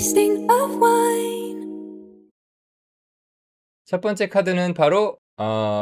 tasting of wine. 첫 번째 카드는 바로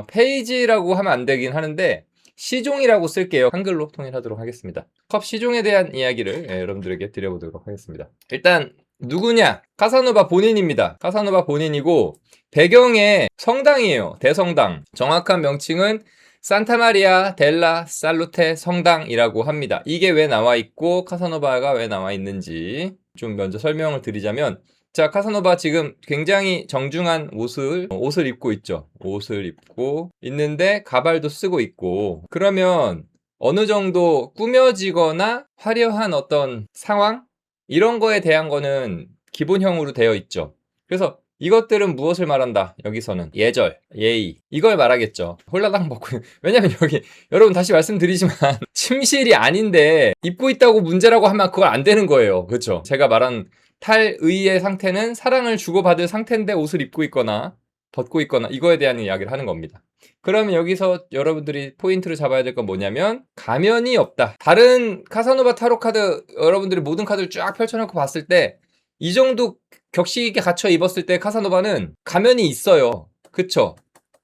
페이지라고 하면 안 되긴 하는데 시종이라고 쓸게요. 한글로 통일하도록 하겠습니다. 컵 시종에 대한 이야기를 여러분들에게 드려보도록 하겠습니다. 일단 누구냐? 카사노바 본인입니다. 카사노바 본인이고 배경에 성당이에요. 대성당. 정확한 명칭은 산타마리아 델라 살루테 성당이라고 합니다. 이게 왜 나와 있고 카사노바가 왜 나와 있는지 좀 먼저 설명을 드리자면, 자, 카사노바 지금 굉장히 정중한 옷을 입고 있죠. 옷을 입고 있는데 가발도 쓰고 있고, 그러면 어느 정도 꾸며지거나 화려한 어떤 상황? 이런 거에 대한 거는 기본형으로 되어 있죠. 그래서 이것들은 무엇을 말한다? 여기서는 예절, 예의, 이걸 말하겠죠. 홀라당 벗고 왜냐면 여기 여러분 다시 말씀드리지만 침실이 아닌데 입고 있다고 문제라고 하면 그걸 안 되는 거예요. 그렇죠? 제가 말한 탈의의 상태는 사랑을 주고받을 상태인데 옷을 입고 있거나 벗고 있거나 이거에 대한 이야기를 하는 겁니다. 그러면 여기서 여러분들이 포인트를 잡아야 될 건 뭐냐면 가면이 없다. 다른 카사노바 타로 카드 여러분들이 모든 카드를 쫙 펼쳐놓고 봤을 때 이 정도 격식 있게 갖춰 입었을 때 카사노바는 가면이 있어요. 그쵸?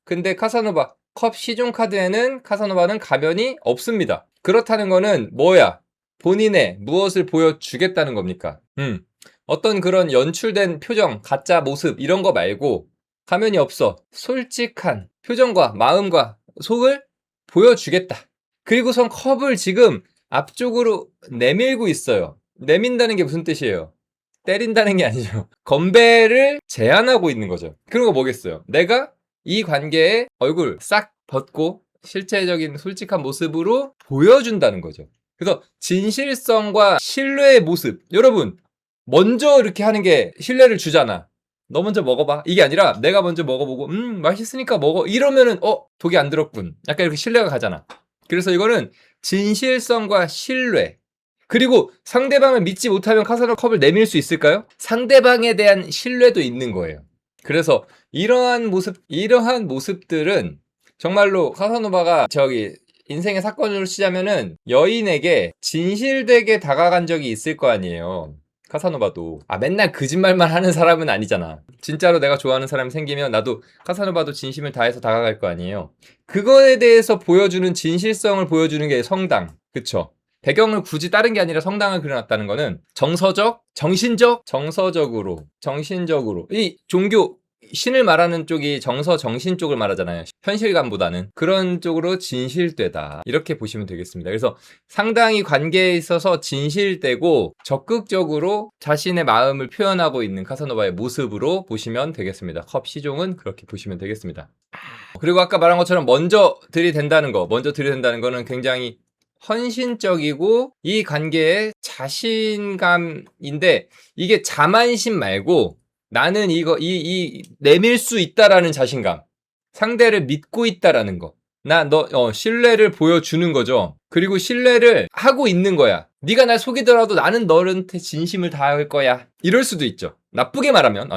근데 카사노바 컵 시종 카드에는 카사노바는 가면이 없습니다. 그렇다는 거는 뭐야? 본인의 무엇을 보여주겠다는 겁니까? 어떤 그런 연출된 표정, 가짜 모습 이런 거 말고 가면이 없어. 솔직한 표정과 마음과 속을 보여주겠다. 그리고선 컵을 지금 앞쪽으로 내밀고 있어요. 내민다는 게 무슨 뜻이에요? 때린다는 게 아니죠. 건배를 제안하고 있는 거죠. 그런 거 뭐겠어요? 내가 이 관계에 얼굴 싹 벗고 실체적인 솔직한 모습으로 보여준다는 거죠. 그래서 진실성과 신뢰의 모습. 여러분, 먼저 이렇게 하는 게 신뢰를 주잖아. 너 먼저 먹어봐. 이게 아니라 내가 먼저 먹어보고 맛있으니까 먹어. 이러면은 독이 안 들었군. 약간 이렇게 신뢰가 가잖아. 그래서 이거는 진실성과 신뢰. 그리고 상대방을 믿지 못하면 카사노 컵을 내밀 수 있을까요? 상대방에 대한 신뢰도 있는 거예요. 그래서 이러한 모습들은 정말로 카사노바가 인생의 사건으로 치자면은 여인에게 진실되게 다가간 적이 있을 거 아니에요. 카사노바도 맨날 거짓말만 하는 사람은 아니잖아. 진짜로 내가 좋아하는 사람이 생기면 나도 카사노바도 진심을 다해서 다가갈 거 아니에요. 그거에 대해서 보여주는 진실성을 보여주는 게 성당. 그쵸? 배경을 굳이 다른 게 아니라 성당을 그려놨다는 거는 정서적으로 이 종교 신을 말하는 쪽이 정신 쪽을 말하잖아요. 현실감보다는 그런 쪽으로 진실되다 이렇게 보시면 되겠습니다. 그래서 상당히 관계에 있어서 진실되고 적극적으로 자신의 마음을 표현하고 있는 카사노바의 모습으로 보시면 되겠습니다. 컵 시종은 그렇게 보시면 되겠습니다. 그리고 아까 말한 것처럼 먼저 들이댄다는 거는 굉장히 헌신적이고 이 관계에 자신감인데, 이게 자만심 말고 나는 내밀 수 있다라는 자신감, 상대를 믿고 있다라는 거, 신뢰를 보여주는 거죠. 그리고 신뢰를 하고 있는 거야. 네가 날 속이더라도 나는 너한테 진심을 다할 거야. 이럴 수도 있죠. 나쁘게 말하면.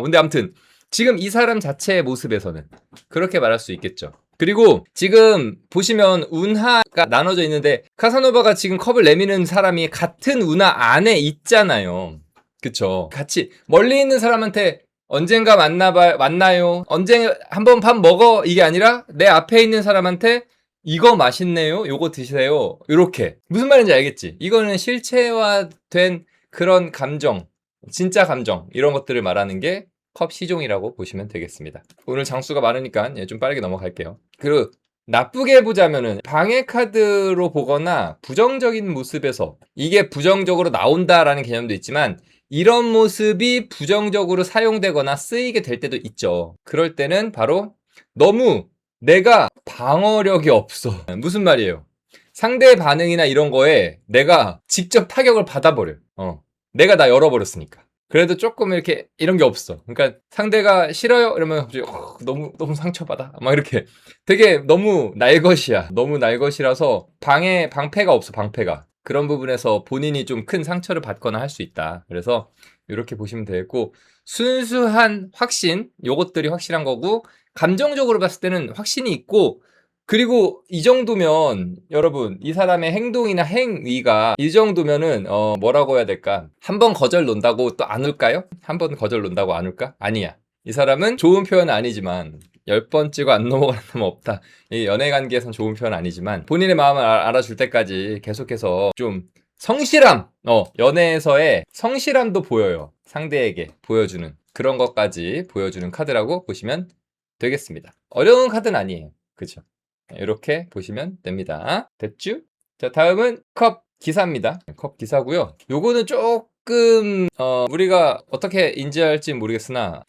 근데 아무튼 지금 이 사람 자체의 모습에서는 그렇게 말할 수 있겠죠. 그리고 지금 보시면 운하가 나눠져 있는데 카사노바가 지금 컵을 내미는 사람이 같은 운하 안에 있잖아요. 그쵸? 같이 멀리 있는 사람한테 언젠가 만나요? 언제 한번 밥 먹어? 이게 아니라 내 앞에 있는 사람한테 이거 맛있네요? 요거 드세요? 이렇게. 무슨 말인지 알겠지? 이거는 실체화된 그런 감정, 진짜 감정 이런 것들을 말하는 게 컵 시종이라고 보시면 되겠습니다. 오늘 장수가 많으니까 좀 빠르게 넘어갈게요. 그리고 나쁘게 보자면은 방해 카드로 보거나 부정적인 모습에서 이게 부정적으로 나온다라는 개념도 있지만 이런 모습이 부정적으로 사용되거나 쓰이게 될 때도 있죠. 그럴 때는 바로 너무 내가 방어력이 없어. 무슨 말이에요? 상대의 반응이나 이런 거에 내가 직접 타격을 받아버려. 내가 다 열어버렸으니까. 그래도 조금 이렇게 이런 게 없어. 그러니까 상대가 싫어요? 이러면 갑자기 너무 상처받아. 막 이렇게 되게 너무 날것이야. 너무 날것이라서 방패가 없어. 방패가. 그런 부분에서 본인이 좀 큰 상처를 받거나 할 수 있다. 그래서 이렇게 보시면 되겠고, 순수한 확신, 요것들이 확실한 거고, 감정적으로 봤을 때는 확신이 있고 그리고 이 정도면 여러분 이 사람의 행동이나 행위가 이 정도면은 뭐라고 해야 될까? 한 번 거절 논다고 또 안 올까요? 한 번 거절 논다고 안 올까? 아니야. 이 사람은 좋은 표현은 아니지만 10번 찍어 안 넘어가는 놈 없다. 이 연애 관계에선 좋은 표현은 아니지만 본인의 마음을 알아줄 때까지 계속해서 좀 성실함, 연애에서의 성실함도 보여요. 상대에게 보여주는 그런 것까지 보여주는 카드라고 보시면 되겠습니다. 어려운 카드는 아니에요. 그죠? 이렇게 보시면 됩니다. 됐죠? 자, 다음은 컵 기사입니다. 컵 기사고요. 요거는 조금 우리가 어떻게 인지할지 모르겠으나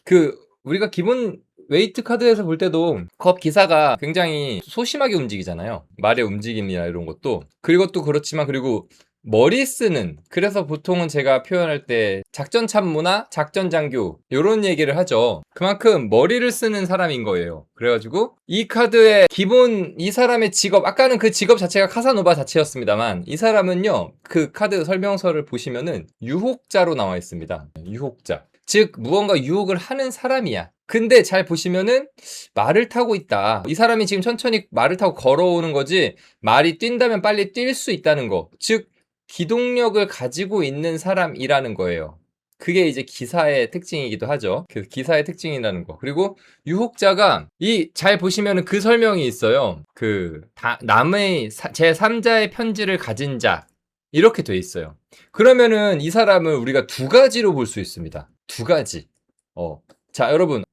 우리가 기본 웨이트 카드에서 볼 때도 컵 기사가 굉장히 소심하게 움직이잖아요. 말의 움직임이나 이런 것도. 그리고 또 그렇지만 그리고 머리 쓰는, 그래서 보통은 제가 표현할 때 작전 참모나 작전 장교 이런 얘기를 하죠. 그만큼 머리를 쓰는 사람인 거예요. 그래가지고 이 카드의 기본 이 사람의 직업, 아까는 그 직업 자체가 카사노바 자체였습니다만 이 사람은요, 그 카드 설명서를 보시면은 유혹자로 나와 있습니다. 유혹자, 즉 무언가 유혹을 하는 사람이야. 근데 잘 보시면은 말을 타고 있다. 이 사람이 지금 천천히 말을 타고 걸어오는 거지, 말이 뛴다면 빨리 뛸 수 있다는 거, 즉 기동력을 가지고 있는 사람이라는 거예요. 그게 이제 기사의 특징이기도 하죠. 그 기사의 특징이라는 거. 그리고 유혹자가 잘 보시면은 그 설명이 있어요. 남의 제3자의 편지를 가진 자, 이렇게 돼 있어요. 그러면은 이 사람을 우리가 두 가지로 볼 수 있습니다. 두 가지. 자, 여러분,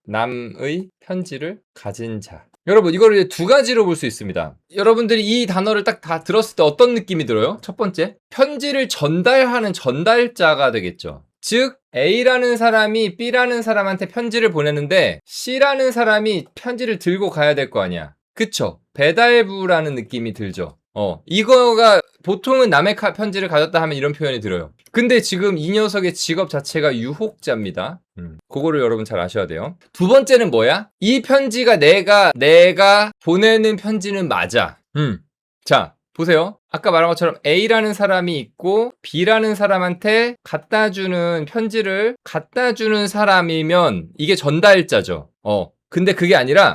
남의 편지를 가진 자. 여러분, 이거를 이제 두 가지로 볼 수 있습니다. 여러분들이 이 단어를 딱 다 들었을 때 어떤 느낌이 들어요? 첫 번째, 편지를 전달하는 전달자가 되겠죠. 즉 A라는 사람이 B라는 사람한테 편지를 보내는데 C라는 사람이 편지를 들고 가야 될 거 아니야. 그쵸? 배달부라는 느낌이 들죠. 이거가 보통은 남의 편지를 가졌다 하면 이런 표현이 들어요. 근데 지금 이 녀석의 직업 자체가 유혹자입니다. 그거를 여러분 잘 아셔야 돼요. 두 번째는 뭐야? 이 편지가 내가 보내는 편지는 맞아. 자, 보세요. 아까 말한 것처럼 A라는 사람이 있고 B라는 사람한테 편지를 갖다 주는 사람이면 이게 전달자죠. 근데 그게 아니라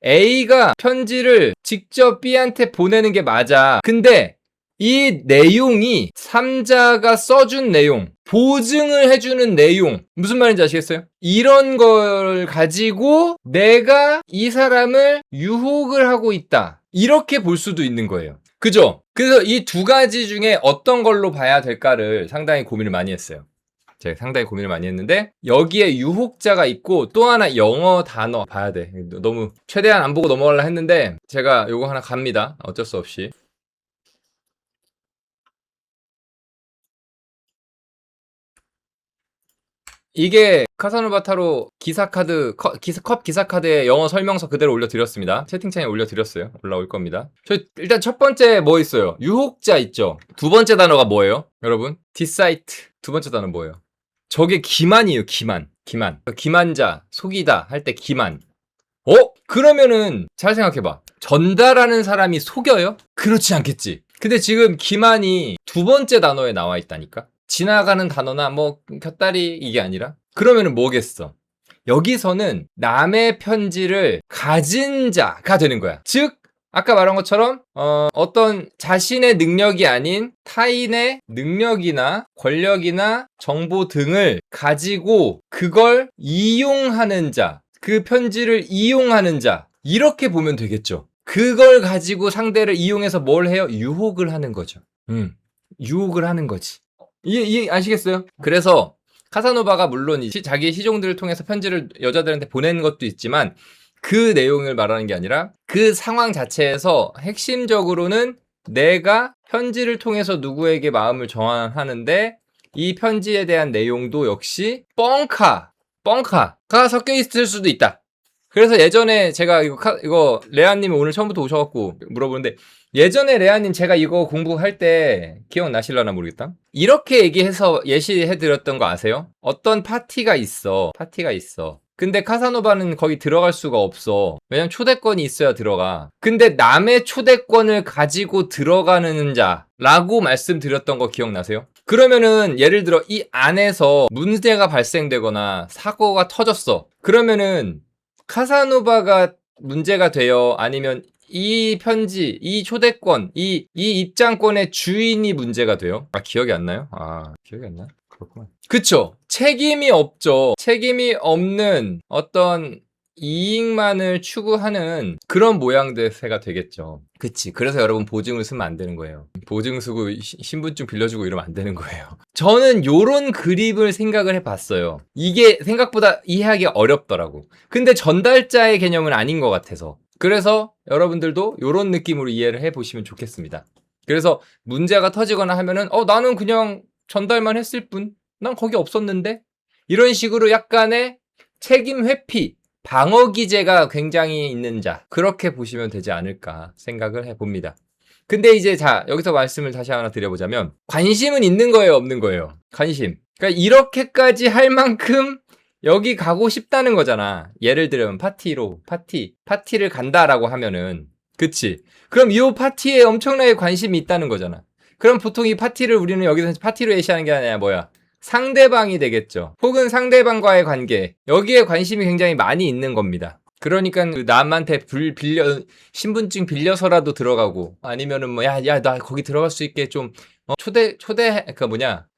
A가 편지를 직접 B한테 보내는 게 맞아. 근데 이 내용이 3자가 써준 내용, 보증을 해주는 내용, 무슨 말인지 아시겠어요? 이런 걸 가지고 내가 이 사람을 유혹을 하고 있다, 이렇게 볼 수도 있는 거예요. 그죠? 그래서 이 두 가지 중에 어떤 걸로 봐야 될까를 상당히 고민을 많이 했어요. 제가 상당히 고민을 많이 했는데 여기에 유혹자가 있고 또 하나 영어 단어 봐야 돼. 너무 최대한 안 보고 넘어가려 했는데 제가 요거 하나 갑니다. 어쩔 수 없이. 이게 카사노바 타로 기사 카드, 컵 기사 카드의 영어 설명서 그대로 올려드렸습니다. 채팅창에 올려드렸어요. 올라올 겁니다. 일단 첫 번째 뭐 있어요? 유혹자 있죠? 두 번째 단어가 뭐예요? 여러분? 디사이트. 두 번째 단어 뭐예요? 저게 기만이에요. 기만자, 속이다 할 때 기만. 그러면은 잘 생각해봐. 전달하는 사람이 속여요? 그렇지 않겠지. 근데 지금 기만이 두 번째 단어에 나와 있다니까? 지나가는 단어나 뭐 곁다리 이게 아니라? 그러면은 뭐겠어? 여기서는 남의 편지를 가진 자가 되는 거야. 즉 아까 말한 것처럼 어떤 자신의 능력이 아닌 타인의 능력이나 권력이나 정보 등을 가지고 그걸 이용하는 자, 그 편지를 이용하는 자, 이렇게 보면 되겠죠. 그걸 가지고 상대를 이용해서 뭘 해요? 유혹을 하는 거죠. 유혹을 하는 거지. 이해 아시겠어요? 그래서 카사노바가 물론 자기의 시종들을 통해서 편지를 여자들한테 보내는 것도 있지만 그 내용을 말하는 게 아니라 그 상황 자체에서 핵심적으로는 내가 편지를 통해서 누구에게 마음을 전하는데 이 편지에 대한 내용도 역시 뻥카가 섞여 있을 수도 있다. 그래서 예전에 제가 이거 레아님이 오늘 처음부터 오셔갖고 물어보는데, 예전에 레아님 제가 이거 공부할 때 기억나실려나 모르겠다. 이렇게 얘기해서 예시해드렸던 거 아세요? 어떤 파티가 있어. 근데 카사노바는 거기 들어갈 수가 없어. 왜냐면 초대권이 있어야 들어가. 근데 남의 초대권을 가지고 들어가는 자라고 말씀드렸던 거 기억나세요? 그러면은 예를 들어 이 안에서 문제가 발생되거나 사고가 터졌어. 그러면은 카사노바가 문제가 돼요? 아니면 이 편지, 이 초대권, 이 입장권의 주인이 문제가 돼요? 아, 기억이 안 나요? 아, 기억이 안 나요? 그렇구만. 그쵸? 책임이 없죠. 책임이 없는 어떤 이익만을 추구하는 그런 모양새가 되겠죠. 그치. 그래서 여러분 보증을 쓰면 안 되는 거예요. 보증 쓰고 신분증 빌려주고 이러면 안 되는 거예요. 저는 요런 그림을 생각을 해봤어요. 이게 생각보다 이해하기 어렵더라고. 근데 전달자의 개념은 아닌 것 같아서. 그래서 여러분들도 요런 느낌으로 이해를 해보시면 좋겠습니다. 그래서 문제가 터지거나 하면은 나는 그냥 전달만 했을 뿐. 난 거기 없었는데? 이런 식으로 약간의 책임 회피, 방어 기제가 굉장히 있는 자, 그렇게 보시면 되지 않을까 생각을 해봅니다. 근데 이제 여기서 말씀을 다시 하나 드려보자면 관심은 있는 거예요, 없는 거예요? 관심. 그러니까 이렇게까지 할 만큼 여기 가고 싶다는 거잖아. 예를 들면 파티를 간다라고 하면은, 그치? 그럼 이 파티에 엄청나게 관심이 있다는 거잖아. 그럼 보통 이 파티를 우리는 여기서 파티로 예시하는 게 아니라 뭐야? 상대방이 되겠죠. 혹은 상대방과의 관계. 여기에 관심이 굉장히 많이 있는 겁니다. 그러니까 남한테 신분증 빌려서라도 들어가고, 아니면은 나 거기 들어갈 수 있게 좀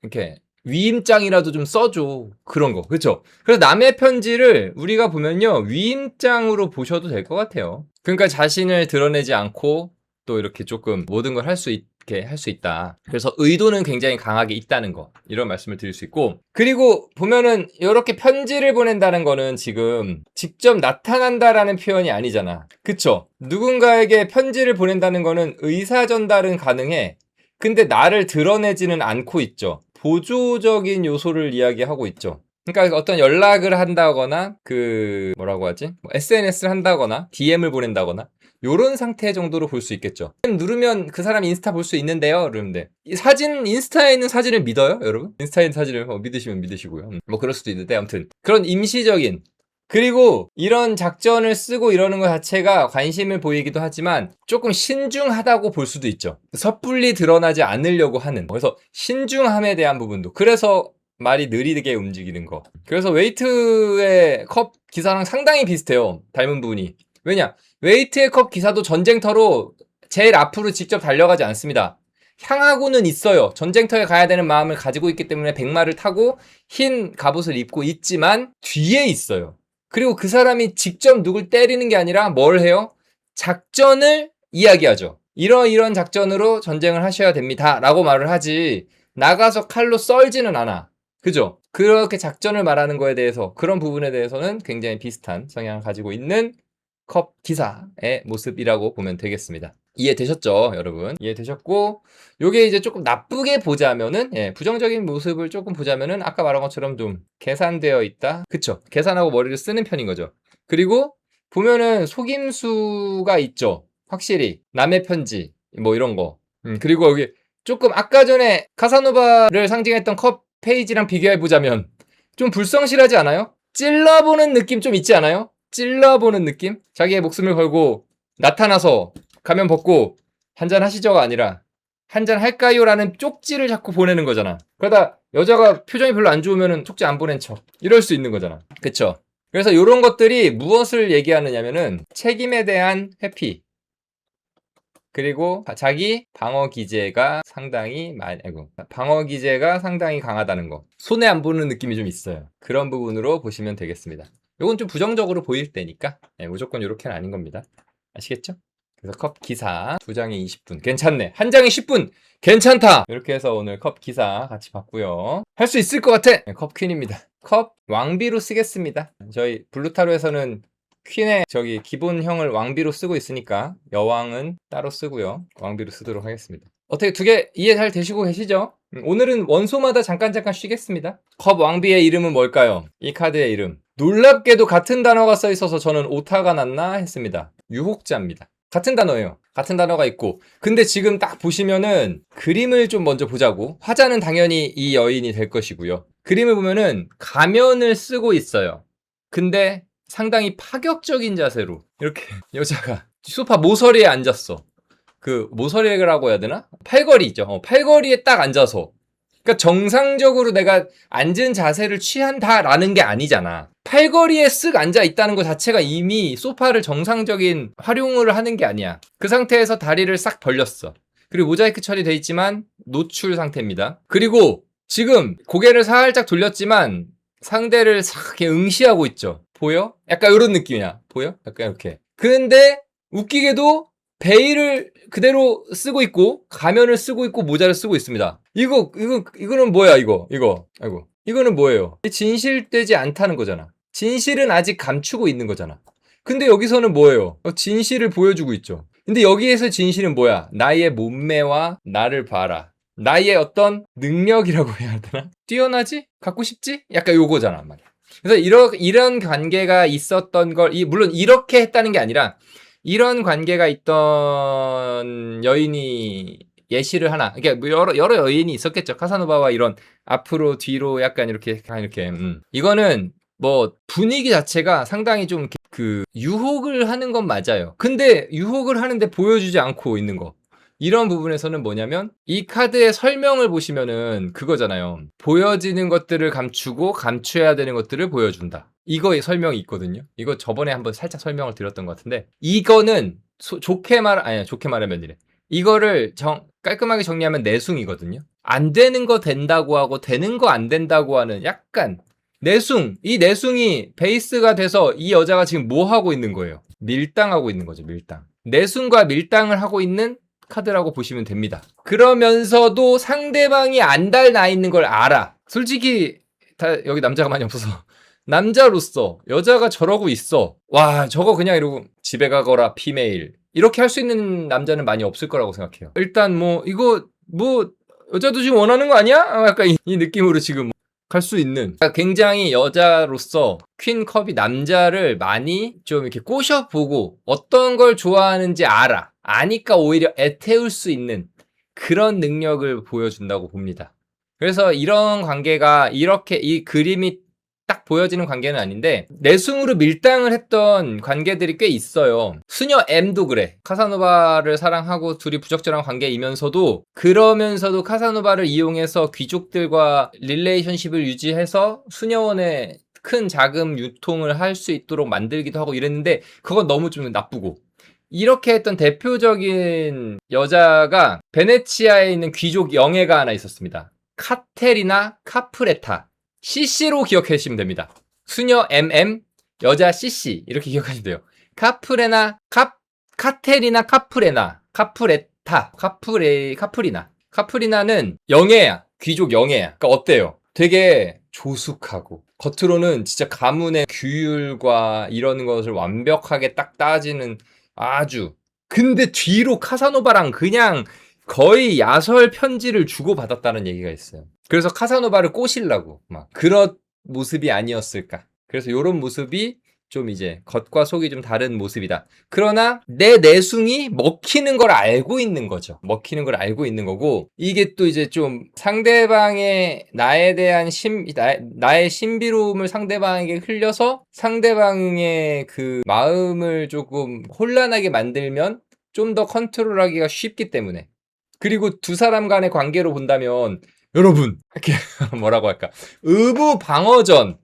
이렇게 위임장이라도 좀 써줘. 그런 거. 그쵸? 그래서 남의 편지를 우리가 보면요, 위임장으로 보셔도 될 것 같아요. 그러니까 자신을 드러내지 않고 또 이렇게 조금 모든 걸 할 수 있게 할 수 있다. 그래서 의도는 굉장히 강하게 있다는 거. 이런 말씀을 드릴 수 있고. 그리고 보면은 이렇게 편지를 보낸다는 거는 지금 직접 나타난다라는 표현이 아니잖아. 그쵸? 누군가에게 편지를 보낸다는 거는 의사 전달은 가능해. 근데 나를 드러내지는 않고 있죠. 보조적인 요소를 이야기하고 있죠. 그러니까 어떤 연락을 한다거나 뭐라고 하지? SNS를 한다거나 DM을 보낸다거나 요런 상태 정도로 볼 수 있겠죠. 누르면 그 사람 인스타 볼 수 있는데요. 그러는데 인스타에 있는 사진을 믿어요, 여러분? 인스타에 있는 사진을 믿으시면 믿으시고요. 뭐 그럴 수도 있는데 아무튼 그런 임시적인, 그리고 이런 작전을 쓰고 이러는 것 자체가 관심을 보이기도 하지만 조금 신중하다고 볼 수도 있죠. 섣불리 드러나지 않으려고 하는, 그래서 신중함에 대한 부분도, 그래서 말이 느리게 움직이는 거. 그래서 웨이트의 컵 기사랑 상당히 비슷해요, 닮은 부분이. 왜냐? 웨이트의 컵 기사도 전쟁터로 제일 앞으로 직접 달려가지 않습니다. 향하고는 있어요. 전쟁터에 가야 되는 마음을 가지고 있기 때문에 백마를 타고 흰 갑옷을 입고 있지만 뒤에 있어요. 그리고 그 사람이 직접 누굴 때리는 게 아니라 뭘 해요? 작전을 이야기하죠. 이런 작전으로 전쟁을 하셔야 됩니다 라고 말을 하지, 나가서 칼로 썰지는 않아. 그죠? 그렇게 작전을 말하는 거에 대해서, 그런 부분에 대해서는 굉장히 비슷한 성향을 가지고 있는 컵 기사의 모습이라고 보면 되겠습니다. 이해되셨죠, 여러분? 이해되셨고, 요게 이제 조금 나쁘게 보자면은, 부정적인 모습을 조금 보자면은, 아까 말한 것처럼 좀 계산되어 있다? 그쵸? 계산하고 머리를 쓰는 편인 거죠. 그리고, 보면은 속임수가 있죠. 확실히. 남의 편지, 뭐 이런 거. 그리고 여기 조금 아까 전에 카사노바를 상징했던 컵 페이지랑 비교해보자면, 좀 불성실하지 않아요? 찔러보는 느낌 좀 있지 않아요? 찔러보는 느낌? 자기의 목숨을 걸고 나타나서 가면 벗고 한잔 하시죠가 아니라 한잔 할까요? 라는 쪽지를 자꾸 보내는 거잖아. 그러다 여자가 표정이 별로 안 좋으면 쪽지 안 보낸 척 이럴 수 있는 거잖아. 그쵸? 그래서 이런 것들이 무엇을 얘기하느냐면은 책임에 대한 회피, 그리고 자기 방어 기제가 상당히 강하다는 거. 손해 안 보는 느낌이 좀 있어요. 그런 부분으로 보시면 되겠습니다. 이건 좀 부정적으로 보일 때니까 무조건 이렇게는 아닌 겁니다. 아시겠죠? 그래서 컵 기사 2장에 20분 괜찮네. 한 장에 10분 괜찮다. 이렇게 해서 오늘 컵 기사 같이 봤고요. 할 수 있을 것 같아. 컵 퀸입니다. 컵 왕비로 쓰겠습니다. 저희 블루타로에서는 퀸의 기본형을 왕비로 쓰고 있으니까 여왕은 따로 쓰고요. 왕비로 쓰도록 하겠습니다. 어떻게 두 개 이해 잘 되시고 계시죠? 오늘은 원소마다 잠깐 쉬겠습니다. 컵 왕비의 이름은 뭘까요? 이 카드의 이름. 놀랍게도 같은 단어가 써 있어서 저는 오타가 났나 했습니다. 유혹자입니다. 같은 단어예요. 같은 단어가 있고. 근데 지금 딱 보시면은 그림을 좀 먼저 보자고. 화자는 당연히 이 여인이 될 것이고요. 그림을 보면은 가면을 쓰고 있어요. 근데 상당히 파격적인 자세로 이렇게 여자가 소파 모서리에 앉았어. 그 모서리라고 해야 되나? 팔걸이 있죠. 팔걸이에 딱 앉아서 그러니까 정상적으로 내가 앉은 자세를 취한다라는 게 아니잖아. 팔걸이에 쓱 앉아 있다는 것 자체가 이미 소파를 정상적인 활용을 하는 게 아니야. 그 상태에서 다리를 싹 벌렸어. 그리고 모자이크 처리돼 있지만 노출 상태입니다. 그리고 지금 고개를 살짝 돌렸지만 상대를 싹 이렇게 응시하고 있죠. 보여? 약간 이런 느낌이야. 보여? 약간 이렇게. 그런데 웃기게도 베일을 그대로 쓰고 있고 가면을 쓰고 있고 모자를 쓰고 있습니다. 이거는 뭐야 이거. 아이고. 이거는 뭐예요? 진실되지 않다는 거잖아. 진실은 아직 감추고 있는 거잖아. 근데 여기서는 뭐예요? 진실을 보여주고 있죠. 근데 여기에서 진실은 뭐야? 나의 몸매와 나를 봐라. 나의 어떤 능력이라고 해야 되나? 뛰어나지? 갖고 싶지? 약간 요거잖아 말이야. 그래서 이런 관계가 있었던 걸 물론 이렇게 했다는 게 아니라 이런 관계가 있던 여인이 예시를 하나. 그러니까 여러 여인이 있었겠죠. 카사노바와 이런 앞으로 뒤로 약간 이렇게. 이거는 뭐 분위기 자체가 상당히 좀 그 유혹을 하는 건 맞아요. 근데 유혹을 하는데 보여주지 않고 있는 거. 이런 부분에서는 뭐냐면 이 카드의 설명을 보시면은 그거잖아요. 보여지는 것들을 감추고 감춰야 되는 것들을 보여준다. 이거의 설명이 있거든요. 이거 저번에 한번 살짝 설명을 드렸던 것 같은데 이거는 좋게 말하면 이래. 이거를 깔끔하게 정리하면 내숭이거든요. 안 되는 거 된다고 하고 되는 거 안 된다고 하는 약간 이 내숭이 베이스가 돼서 이 여자가 지금 뭐 하고 있는 거예요? 밀당하고 있는 거죠. 밀당. 내숭과 밀당을 하고 있는 카드라고 보시면 됩니다. 그러면서도 상대방이 안달나 있는 걸 알아. 솔직히 여기 남자가 많이 없어서 남자로서 여자가 저러고 있어. 와 저거 그냥 이러고 집에 가거라 피메일 이렇게 할 수 있는 남자는 많이 없을 거라고 생각해요. 일단 이거 여자도 지금 원하는 거 아니야? 약간 이 느낌으로 지금 갈 수 있는 굉장히 여자로서 퀸컵이 남자를 많이 좀 이렇게 꼬셔보고 어떤 걸 좋아하는지 아니까 오히려 애태울 수 있는 그런 능력을 보여준다고 봅니다. 그래서 이런 관계가 이렇게 이 그림이 딱 보여지는 관계는 아닌데 내숭으로 밀당을 했던 관계들이 꽤 있어요. 수녀 M도 그래. 카사노바를 사랑하고 둘이 부적절한 관계이면서도 그러면서도 카사노바를 이용해서 귀족들과 릴레이션십을 유지해서 수녀원에 큰 자금 유통을 할 수 있도록 만들기도 하고 이랬는데 그건 너무 좀 나쁘고 이렇게 했던 대표적인 여자가 베네치아에 있는 귀족 영예가 하나 있었습니다. 카테리나 카프레타. CC로 기억해 주시면 됩니다. 수녀 MM, 여자 CC 이렇게 기억하시면 돼요. 카테리나 카프리나는 영예야. 귀족 영예야. 그러니까 어때요? 되게 조숙하고 겉으로는 진짜 가문의 규율과 이런 것을 완벽하게 딱 따지는 아주 근데 뒤로 카사노바랑 그냥 거의 야설 편지를 주고받았다는 얘기가 있어요. 그래서 카사노바를 꼬시려고 막 그런 모습이 아니었을까. 그래서 이런 모습이 좀 이제 겉과 속이 좀 다른 모습이다. 그러나 내 내숭이 먹히는 걸 알고 있는 거죠. 먹히는 걸 알고 있는 거고 이게 또 이제 좀 상대방의 나에 대한 나의 신비로움을 상대방에게 흘려서 상대방의 그 마음을 조금 혼란하게 만들면 좀 더 컨트롤하기가 쉽기 때문에 그리고 두 사람 간의 관계로 본다면 여러분 이렇게 뭐라고 할까 의무 방어전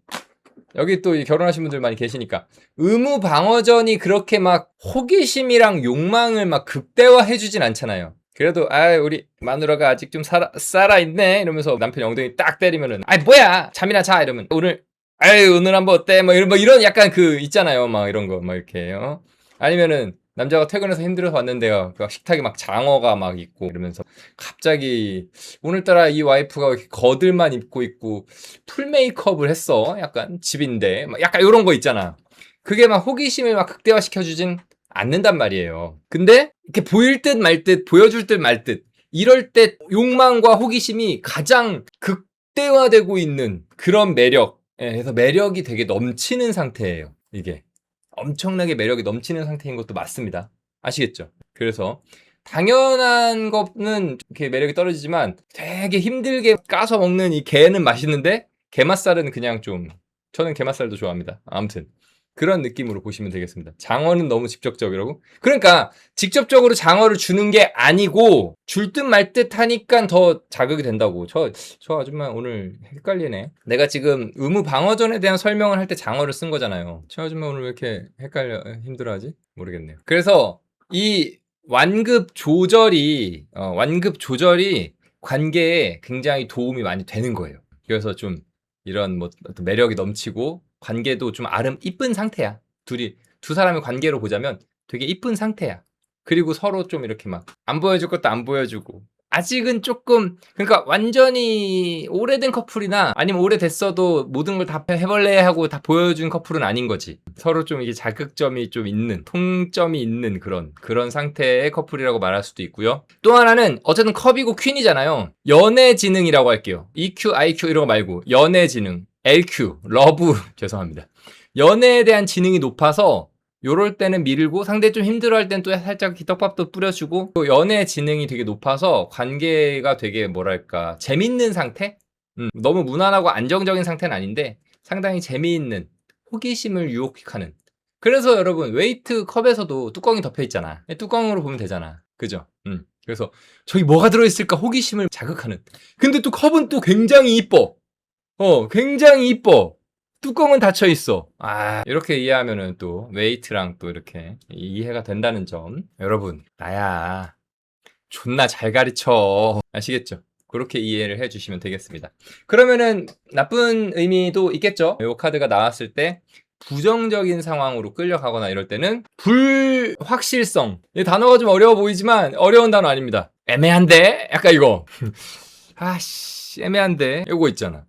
여기 또 결혼하신 분들 많이 계시니까 의무 방어전이 그렇게 막 호기심이랑 욕망을 막 극대화해주진 않잖아요. 그래도 우리 마누라가 아직 좀 살아있네 이러면서 남편이 엉덩이 딱 때리면은 뭐야 잠이나 자 이러면 오늘 한번 어때 뭐 이런 약간 그 있잖아요 막 이런 거 막 이렇게 아니면은 남자가 퇴근해서 힘들어서 왔는데요. 식탁에 막 장어가 막 있고 이러면서 갑자기 오늘따라 이 와이프가 이렇게 겉들만 입고 있고 풀 메이크업을 했어. 약간 집인데 막 약간 이런 거 있잖아. 그게 막 호기심을 막 극대화시켜주진 않는단 말이에요. 근데 이렇게 보일 듯 말 듯 보여줄 듯 말 듯 이럴 때 욕망과 호기심이 가장 극대화되고 있는 그런 매력. 그래서 매력이 되게 넘치는 상태예요. 이게. 엄청나게 매력이 넘치는 상태인 것도 맞습니다. 아시겠죠? 그래서 당연한 거는 이렇게 매력이 떨어지지만 되게 힘들게 까서 먹는 이 게는 맛있는데 게맛살은 그냥 좀 저는 게맛살도 좋아합니다. 아무튼 그런 느낌으로 보시면 되겠습니다. 장어는 너무 직접적이라고? 그러니까 직접적으로 장어를 주는 게 아니고 줄 듯 말 듯 하니까 더 자극이 된다고. 저 아줌마 오늘 헷갈리네. 내가 지금 의무 방어전에 대한 설명을 할 때 장어를 쓴 거잖아요. 저 아줌마 오늘 왜 이렇게 힘들어하지? 모르겠네요. 그래서 이 완급 조절이 관계에 굉장히 도움이 많이 되는 거예요. 그래서 좀 이런 뭐 어떤 매력이 넘치고 관계도 좀 이쁜 상태야. 두 사람의 관계로 보자면 되게 이쁜 상태야. 그리고 서로 좀 이렇게 막 안 보여줄 것도 안 보여주고 아직은 조금 그러니까 완전히 오래된 커플이나 아니면 오래됐어도 모든 걸 다 해볼래 하고 다 보여준 커플은 아닌 거지. 서로 좀 이게 자극점이 좀 있는 통점이 있는 그런 상태의 커플이라고 말할 수도 있고요. 또 하나는 어쨌든 컵이고 퀸이잖아요. 연애 지능이라고 할게요. EQ, IQ 이런 거 말고 연애 지능, LQ, 러브 죄송합니다. 연애에 대한 지능이 높아서 요럴 때는 밀고 상대 좀 힘들어할 땐 또 살짝 기떡밥도 뿌려주고 또 연애 지능이 되게 높아서 관계가 되게 뭐랄까 재밌는 상태? 너무 무난하고 안정적인 상태는 아닌데 상당히 재미있는 호기심을 유혹하는 그래서 여러분 웨이트 컵에서도 뚜껑이 덮여 있잖아. 뚜껑으로 보면 되잖아. 그죠? 그래서 저기 뭐가 들어있을까 호기심을 자극하는 근데 또 컵은 또 굉장히 이뻐. 굉장히 이뻐. 뚜껑은 닫혀 있어. 이렇게 이해하면은 또 웨이트랑 또 이렇게 이해가 된다는 점. 여러분, 나야 존나 잘 가르쳐. 아시겠죠? 그렇게 이해를 해주시면 되겠습니다. 그러면은 나쁜 의미도 있겠죠? 이 카드가 나왔을 때 부정적인 상황으로 끌려가거나 이럴 때는 불확실성. 이 단어가 좀 어려워 보이지만 어려운 단어 아닙니다. 애매한데? 약간 이거. 애매한데? 요거 있잖아.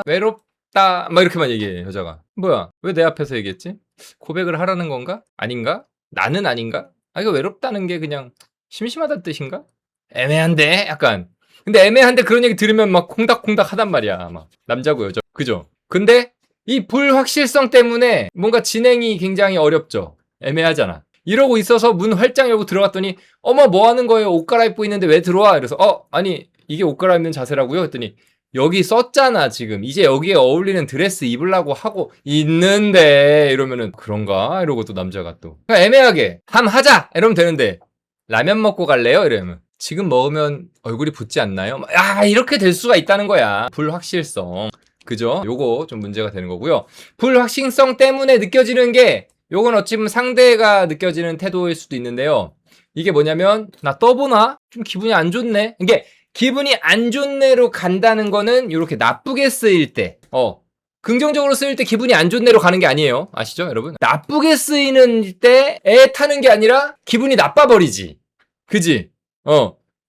외롭다. 막 이렇게만 얘기해, 여자가. 뭐야? 왜 내 앞에서 얘기했지? 고백을 하라는 건가? 아닌가? 나는 아닌가? 이거 외롭다는 게 그냥 심심하다는 뜻인가? 애매한데? 약간. 근데 애매한데 그런 얘기 들으면 막 콩닥콩닥 하단 말이야. 막. 남자고 여자. 그죠? 근데 이 불확실성 때문에 뭔가 진행이 굉장히 어렵죠. 애매하잖아. 이러고 있어서 문 활짝 열고 들어갔더니 어머 뭐 하는 거예요? 옷 갈아입고 있는데 왜 들어와? 이래서 아니 이게 옷 갈아입는 자세라고요? 했더니 여기 썼잖아 지금 이제 여기에 어울리는 드레스 입으려고 하고 있는데 이러면은 그런가? 이러고 또 남자가 또 그러니까 애매하게 하자 이러면 되는데 라면 먹고 갈래요? 이러면 지금 먹으면 얼굴이 붓지 않나요? 이렇게 될 수가 있다는 거야. 불확실성. 그죠? 요거 좀 문제가 되는 거고요. 불확실성 때문에 느껴지는 게 요건 어찌 보면 상대가 느껴지는 태도일 수도 있는데요. 이게 뭐냐면 나 떠보나? 좀 기분이 안 좋네. 이게 기분이 안 좋네로 간다는 거는 이렇게 나쁘게 쓰일 때 긍정적으로 쓰일 때 기분이 안 좋네로 가는 게 아니에요. 아시죠 여러분? 나쁘게 쓰이는 때 애 타는 게 아니라 기분이 나빠버리지. 그지?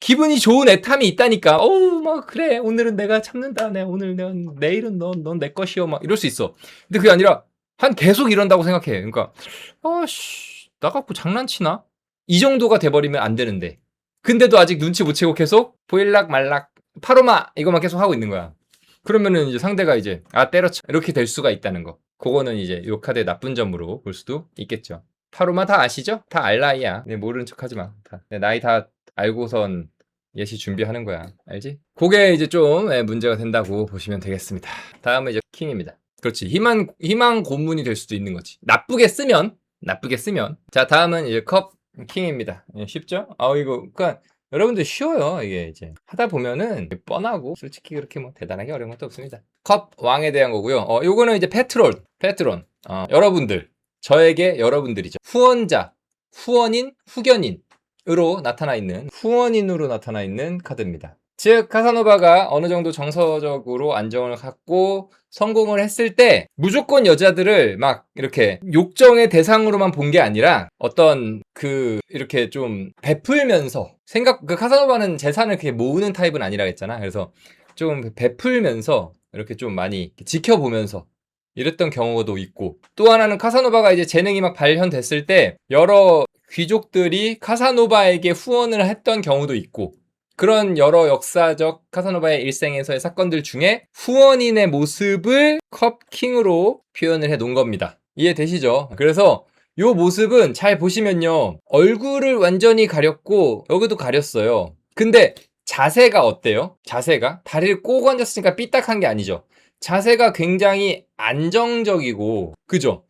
기분이 좋은 애탐이 있다니까. 막 그래. 오늘은 내가 참는다. 내일은 넌 내 것이요. 막 이럴 수 있어. 근데 그게 아니라 계속 이런다고 생각해. 그러니까 나 갖고 장난치나? 이 정도가 돼버리면 안 되는데. 근데도 아직 눈치 못 채고 계속 보일락 말락 파로마 이것만 계속 하고 있는 거야. 그러면은 이제 상대가 이제 때려쳐 이렇게 될 수가 있다는 거. 그거는 이제 요 카드의 나쁜 점으로 볼 수도 있겠죠. 파로마 다 아시죠? 다 알 나이야. 모르는 척 하지 마. 나이 다 알고선 예시 준비하는 거야. 알지? 그게 이제 좀 문제가 된다고 보시면 되겠습니다. 다음은 이제 킹입니다. 그렇지. 희망 고문이 될 수도 있는 거지. 나쁘게 쓰면. 자, 다음은 이제 컵 킹입니다. 쉽죠? 이거 그러니까 여러분들 쉬워요. 이게 이제 하다 보면은 뻔하고 솔직히 그렇게 뭐 대단하게 어려운 것도 없습니다. 컵 왕에 대한 거고요. 요거는 이제 패트론. 여러분들. 저에게 여러분들이죠. 후원인, 후견인으로 나타나 있는 카드입니다. 즉 카사노바가 어느 정도 정서적으로 안정을 갖고 성공을 했을 때 무조건 여자들을 막 이렇게 욕정의 대상으로만 본 게 아니라 어떤 이렇게 좀 베풀면서 카사노바는 재산을 그렇게 모으는 타입은 아니라 했잖아. 그래서 좀 베풀면서 이렇게 좀 많이 지켜보면서 이랬던 경우도 있고 또 하나는 카사노바가 이제 재능이 막 발현됐을 때 여러 귀족들이 카사노바에게 후원을 했던 경우도 있고 그런 여러 역사적 카사노바의 일생에서의 사건들 중에 후원인의 모습을 컵킹으로 표현을 해 놓은 겁니다. 이해되시죠? 그래서 이 모습은 잘 보시면요. 얼굴을 완전히 가렸고 여기도 가렸어요. 근데 자세가 어때요? 자세가? 다리를 꼬고 앉았으니까 삐딱한 게 아니죠. 자세가 굉장히 안정적이고 그죠?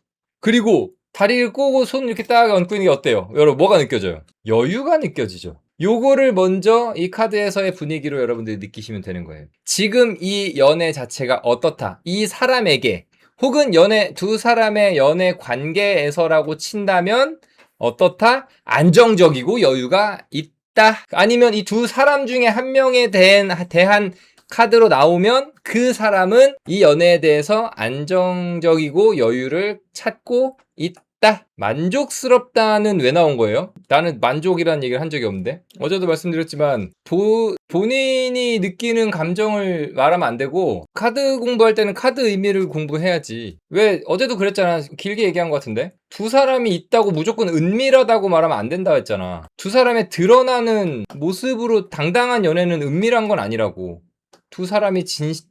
그리고 다리를 꼬고 손 이렇게 딱 얹고 있는 게 어때요? 여러분 뭐가 느껴져요? 여유가 느껴지죠. 요거를 먼저 이 카드에서의 분위기로 여러분들이 느끼시면 되는 거예요. 지금 이 연애 자체가 어떻다. 이 사람에게 혹은 두 사람의 연애 관계에서라고 친다면 어떻다? 안정적이고 여유가 있다. 아니면 이 두 사람 중에 한 명에 대한 카드로 나오면 그 사람은 이 연애에 대해서 안정적이고 여유를 찾고 있다. 만족스럽다는 왜 나온 거예요? 나는 만족이라는 얘기를 한 적이 없는데 어제도 말씀드렸지만 본인이 느끼는 감정을 말하면 안 되고 카드 공부할 때는 카드 의미를 공부해야지. 왜 어제도 그랬잖아. 길게 얘기한 것 같은데 두 사람이 있다고 무조건 은밀하다고 말하면 안 된다 했잖아. 두 사람의 드러나는 모습으로 당당한 연애는 은밀한 건 아니라고. 두 사람이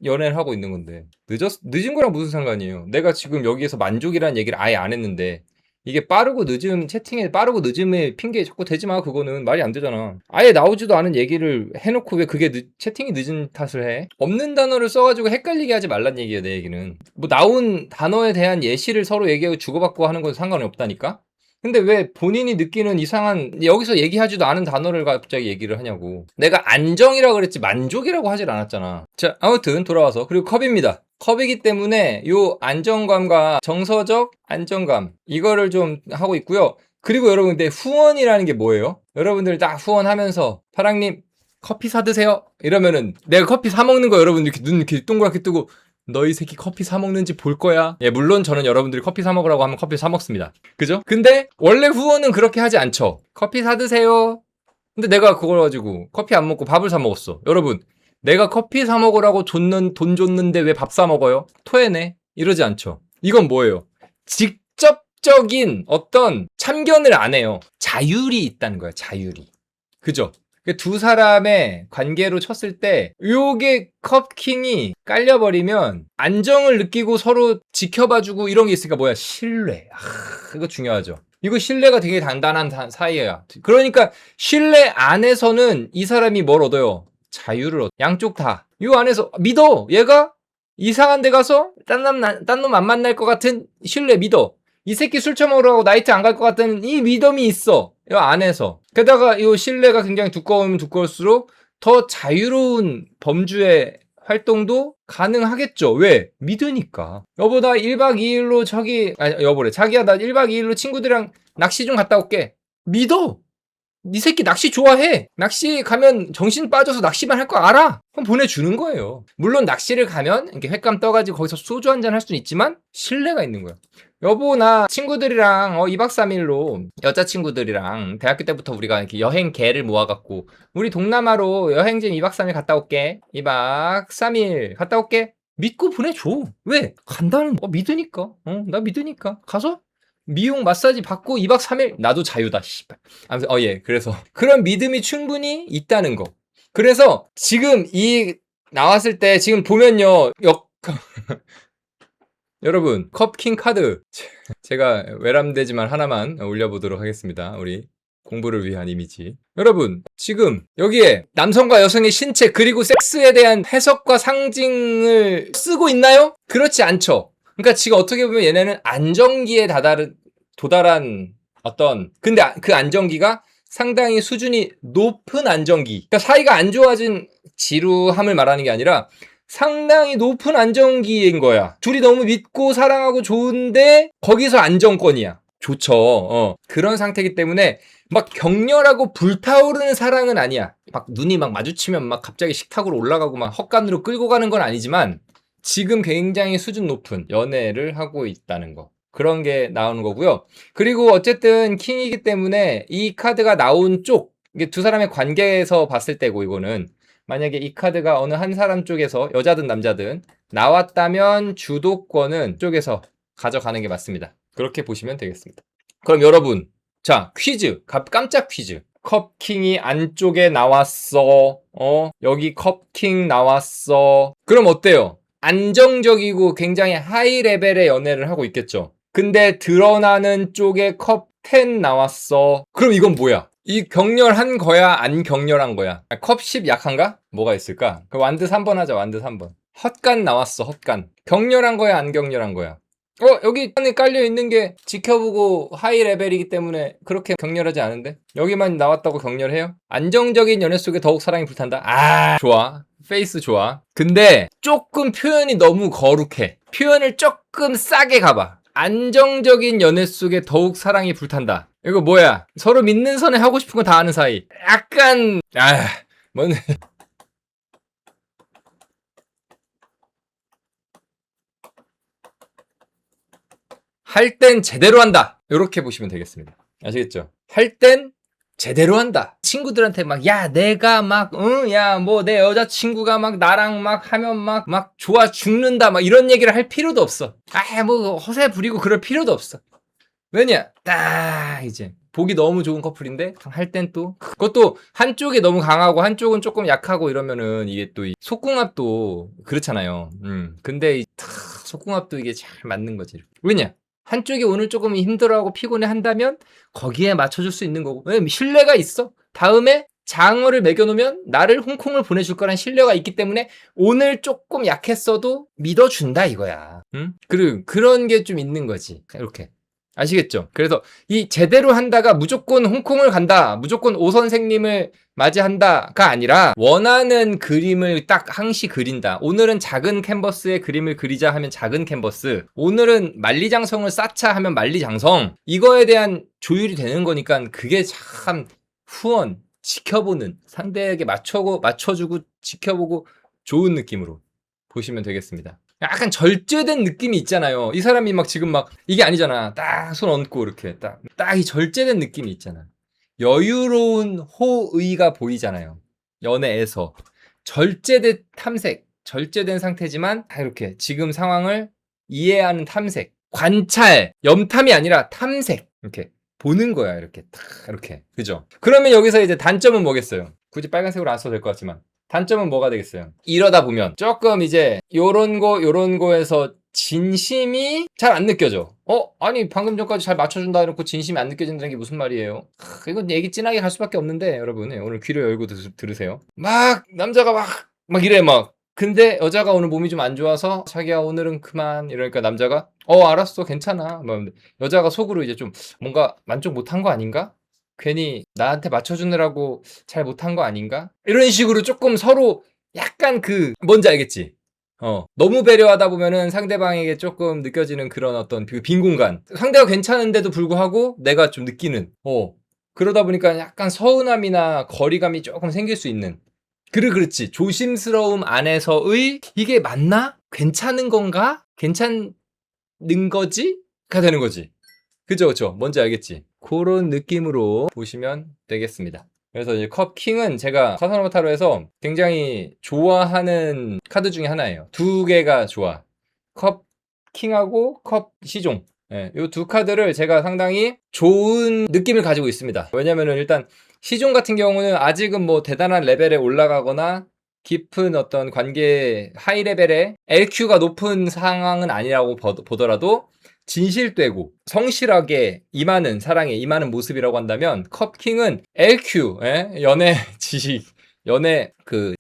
연애를 하고 있는 건데 늦은 거랑 무슨 상관이에요. 내가 지금 여기에서 만족이라는 얘기를 아예 안 했는데 이게 빠르고 늦음 채팅에 빠르고 늦음의 핑계 자꾸 대지 마. 그거는 말이 안 되잖아. 아예 나오지도 않은 얘기를 해놓고 왜 그게 채팅이 늦은 탓을 해? 없는 단어를 써가지고 헷갈리게 하지 말란 얘기예요. 내 얘기는 뭐 나온 단어에 대한 예시를 서로 얘기하고 주고받고 하는 건 상관이 없다니까. 근데 왜 본인이 느끼는 이상한 여기서 얘기하지도 않은 단어를 갑자기 얘기를 하냐고. 내가 안정이라고 그랬지 만족이라고 하질 않았잖아. 자, 아무튼 돌아와서 그리고 컵입니다. 컵이기 때문에 요 안정감과 정서적 안정감 이거를 좀 하고 있고요. 그리고 여러분 근데 후원이라는 게 뭐예요? 여러분들 딱 후원하면서 파랑님 커피 사드세요 이러면은 내가 커피 사 먹는 거 여러분 이렇게 눈 이렇게 동그랗게 뜨고 너희 새끼 커피 사 먹는지 볼 거야. 예, 물론 저는 여러분들이 커피 사 먹으라고 하면 커피 사 먹습니다. 그죠? 근데 원래 후원은 그렇게 하지 않죠. 커피 사드세요. 근데 내가 그걸 가지고 커피 안 먹고 밥을 사 먹었어. 여러분 내가 커피 사 먹으라고 돈 줬는데 왜 밥 사 먹어요? 토해내. 이러지 않죠. 이건 뭐예요? 직접적인 어떤 참견을 안 해요. 자율이 있다는 거야. 자율이. 그죠? 두 사람의 관계로 쳤을 때 요게 컵킹이 깔려버리면 안정을 느끼고 서로 지켜봐주고 이런 게 있으니까 뭐야? 신뢰. 이거 중요하죠. 이거 신뢰가 되게 단단한 사이야. 그러니까 신뢰 안에서는 이 사람이 뭘 얻어요? 자유를 얻어. 양쪽 다. 이 안에서 믿어. 얘가 이상한 데 가서 딴 놈 안 만날 것 같은 신뢰 믿어. 이 새끼 술 처먹으러 가고 나이트 안 갈 것 같은 이 믿음이 있어. 이 안에서. 게다가 이 신뢰가 굉장히 두꺼우면 두꺼울수록 더 자유로운 범주의 활동도 가능하겠죠. 왜? 믿으니까. 여보 나 1박 2일로 여보래. 자기야 나 1박 2일로 친구들이랑 낚시 좀 갔다 올게. 믿어. 네 새끼 낚시 좋아해. 낚시 가면 정신 빠져서 낚시만 할 거 알아. 그럼 보내주는 거예요. 물론 낚시를 가면 이렇게 횟감 떠가지고 거기서 소주 한잔 할 수는 있지만 신뢰가 있는 거야. 여보 나 친구들이랑 2박 3일로 여자친구들이랑 대학교 때부터 우리가 이렇게 여행 계를 모아갖고 우리 동남아로 여행지 2박 3일 갔다 올게. 2박 3일 갔다 올게. 믿고 보내줘. 왜? 간다는 믿으니까. 나 믿으니까. 가서 미용 마사지 받고 2박 3일 나도 자유다. 씨발. 아무튼 예. 그래서 그런 믿음이 충분히 있다는 거. 그래서 지금 나왔을 때 지금 보면요. 여러분 컵킹 카드 제가 외람되지만 하나만 올려보도록 하겠습니다. 우리 공부를 위한 이미지. 여러분 지금 여기에 남성과 여성의 신체 그리고 섹스에 대한 해석과 상징을 쓰고 있나요? 그렇지 않죠. 그러니까 지금 어떻게 보면 얘네는 안정기에 도달한 근데 그 안정기가 상당히 수준이 높은 안정기. 그러니까 사이가 안 좋아진 지루함을 말하는 게 아니라 상당히 높은 안정기인 거야. 둘이 너무 믿고 사랑하고 좋은데 거기서 안정권이야. 좋죠. 그런 상태이기 때문에 막 격렬하고 불타오르는 사랑은 아니야. 막 눈이 막 마주치면 막 갑자기 식탁으로 올라가고 막 헛간으로 끌고 가는 건 아니지만 지금 굉장히 수준 높은 연애를 하고 있다는 거. 그런 게 나오는 거고요. 그리고 어쨌든 킹이기 때문에 이 카드가 나온 쪽, 이게 두 사람의 관계에서 봤을 때고 이거는 만약에 이 카드가 어느 한 사람 쪽에서 여자든 남자든 나왔다면 주도권은 쪽에서 가져가는 게 맞습니다. 그렇게 보시면 되겠습니다. 그럼 여러분, 자 퀴즈, 깜짝 퀴즈. 컵킹이 안쪽에 나왔어. 여기 컵킹 나왔어. 그럼 어때요? 안정적이고 굉장히 하이 레벨의 연애를 하고 있겠죠. 근데 드러나는 쪽에 컵 10 나왔어. 그럼 이건 뭐야? 이 격렬한 거야? 안 격렬한 거야? 컵 10 약한가? 뭐가 있을까? 그 완드 3번 하자. 완드 3번. 헛간 나왔어. 헛간. 격렬한 거야? 안 격렬한 거야? 여기 안에 깔려있는 게 지켜보고 하이 레벨이기 때문에 그렇게 격렬하지 않은데? 여기만 나왔다고 격렬해요? 안정적인 연애 속에 더욱 사랑이 불탄다? 좋아. 페이스 좋아. 근데 조금 표현이 너무 거룩해. 표현을 조금 싸게 가봐. 안정적인 연애 속에 더욱 사랑이 불탄다. 이거 뭐야? 서로 믿는 선에 하고 싶은 거 다 하는 사이. 약간 뭔 할 땐 제대로 한다. 이렇게 보시면 되겠습니다. 아시겠죠? 할 땐 제대로 한다. 친구들한테 막, 야, 내가 막, 야, 뭐, 내 여자친구가 막 나랑 막 하면 막 좋아 죽는다. 막 이런 얘기를 할 필요도 없어. 뭐, 허세 부리고 그럴 필요도 없어. 왜냐? 딱, 이제. 보기 너무 좋은 커플인데, 할 땐 또, 그것도 한쪽이 너무 강하고 한쪽은 조금 약하고 이러면은 이게 또 속궁합도 그렇잖아요. 근데 속궁합도 이게 잘 맞는 거지. 왜냐? 한쪽이 오늘 조금 힘들어하고 피곤해 한다면 거기에 맞춰줄 수 있는 거고. 왜냐면 신뢰가 있어. 다음에 장어를 먹여놓으면 나를 홍콩을 보내줄 거란 신뢰가 있기 때문에 오늘 조금 약했어도 믿어준다 이거야. 그리고 그런 게 좀 있는 거지. 이렇게. 아시겠죠? 그래서 이 제대로 한다가 무조건 홍콩을 간다, 무조건 오 선생님을 맞이한다가 아니라 원하는 그림을 딱 항시 그린다. 오늘은 작은 캔버스에 그림을 그리자 하면 작은 캔버스, 오늘은 만리장성을 쌓자 하면 만리장성. 이거에 대한 조율이 되는 거니까 그게 참 후원, 지켜보는, 상대에게 맞춰주고 지켜보고 좋은 느낌으로 보시면 되겠습니다. 약간 절제된 느낌이 있잖아요. 이 사람이 막 지금 막 이게 아니잖아. 딱 손 얹고 이렇게 딱 이 절제된 느낌이 있잖아. 여유로운 호의가 보이잖아요. 연애에서 절제된 탐색, 절제된 상태지만 다 이렇게 지금 상황을 이해하는 탐색, 관찰, 염탐이 아니라 탐색, 이렇게 보는 거야. 이렇게 딱 이렇게, 그죠? 그러면 여기서 이제 단점은 뭐겠어요? 굳이 빨간색으로 안 써도 될 것 같지만 단점은 뭐가 되겠어요? 이러다 보면 조금 이제 요런 거에서 진심이 잘 안 느껴져. 아니 방금 전까지 잘 맞춰준다 해놓고 진심이 안 느껴진다는 게 무슨 말이에요? 이건 얘기 진하게 갈 수밖에 없는데 여러분, 오늘 귀를 열고 들으세요. 막 남자가 막 이래 막. 근데 여자가 오늘 몸이 좀 안 좋아서 자기야 오늘은 그만, 이러니까 남자가 알았어 괜찮아. 막 여자가 속으로 이제 좀 뭔가 만족 못한 거 아닌가? 괜히 나한테 맞춰주느라고 잘 못한 거 아닌가? 이런 식으로 조금 서로 약간 뭔지 알겠지? 너무 배려하다 보면은 상대방에게 조금 느껴지는 그런 어떤 빈 공간. 상대가 괜찮은데도 불구하고 내가 좀 느끼는, 그러다 보니까 약간 서운함이나 거리감이 조금 생길 수 있는. 그렇지. 조심스러움 안에서의 이게 맞나? 괜찮은 건가? 괜찮는 거지? 가 되는 거지. 그죠. 뭔지 알겠지? 그런 느낌으로 보시면 되겠습니다. 그래서 이제 컵 킹은 제가 카사노바 타로에서 굉장히 좋아하는 카드 중에 하나예요. 두 개가 좋아. 컵 킹하고 컵 시종. 이 두 카드를 제가 상당히 좋은 느낌을 가지고 있습니다. 왜냐면은 일단 시종 같은 경우는 아직은 뭐 대단한 레벨에 올라가거나 깊은 어떤 관계 하이 레벨의 LQ가 높은 상황은 아니라고 보더라도 진실되고 성실하게 임하는, 사랑에 임하는 모습이라고 한다면 컵킹은 LQ, 연애 지식, 연애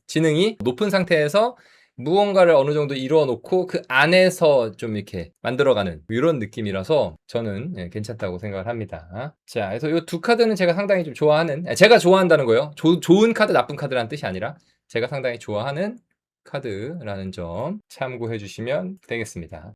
지능이 높은 상태에서 무언가를 어느 정도 이루어 놓고 그 안에서 좀 이렇게 만들어가는 이런 느낌이라서 저는 괜찮다고 생각을 합니다. 자, 그래서 이 두 카드는 제가 상당히 좀 좋아하는, 제가 좋아한다는 거예요. 좋은 카드, 나쁜 카드라는 뜻이 아니라 제가 상당히 좋아하는 카드라는 점 참고해 주시면 되겠습니다.